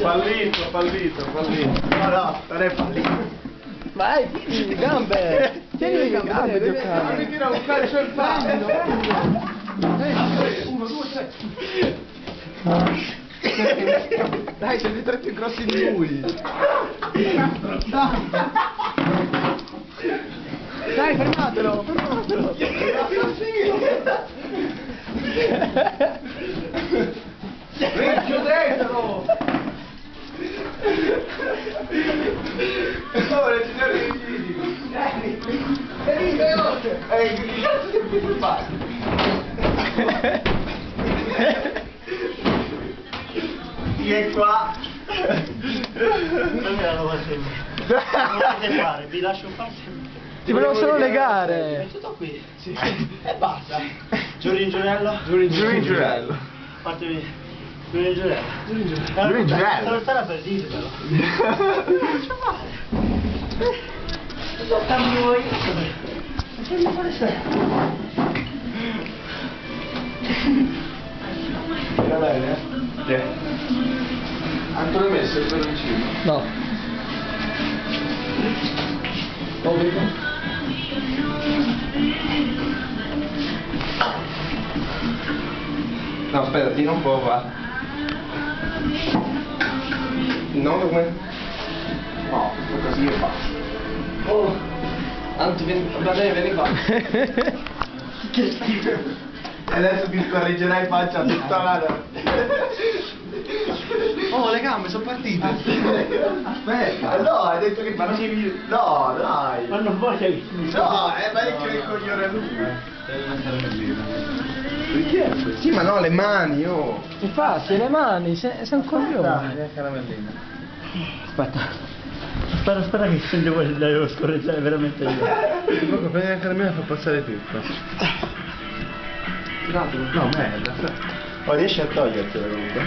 Fallito. No, non è fallito. Vai, tieni le gambe. Tieni le gambe, giocare. Mi tira un calcio in faccia. 1, 2, 3. Dai, sono i tre più grossi di lui. Dai, fermatelo. Chiudetelo! Ora ci sono i figli. Vieni, veloce! Che cazzo ti puoi fare? Vieni qua! Non me la devo fare. Non potete fare, vi lascio fare. Ti volevo solo legare. È tutto qui. Sì. E basta. Giuri in Giurello? Giuri in Giurello. Partevi. Giuri in Giurello. Giuri in Giurello. Non stare per dire però. Lascia fare. Dammi voi. Che mi fare sempre? Va bene? Sì. Ancora messo il peroncino? No. No, aspetta, tira un po' qua. No, come? No, così e basta. Oh, Anto, vieni qua. Che schifo. Adesso ti scorreggerai faccia tutta la... Oh, le gambe sono partite. Aspetta, no, hai detto che facevi... No, dai. Ma non voglio che mi No, è parecchio che coglione lui. È una caramellina. Perché è questo? Sì, ma no, le mani, oh. Infatti, le mani, sei un coglione. È una caramellina. Aspetta. Spera che se devo scorreggiare veramente io. Se proprio prendi la caramella fa passare tutto. No, merda. Oh, riesci a togliertela comunque?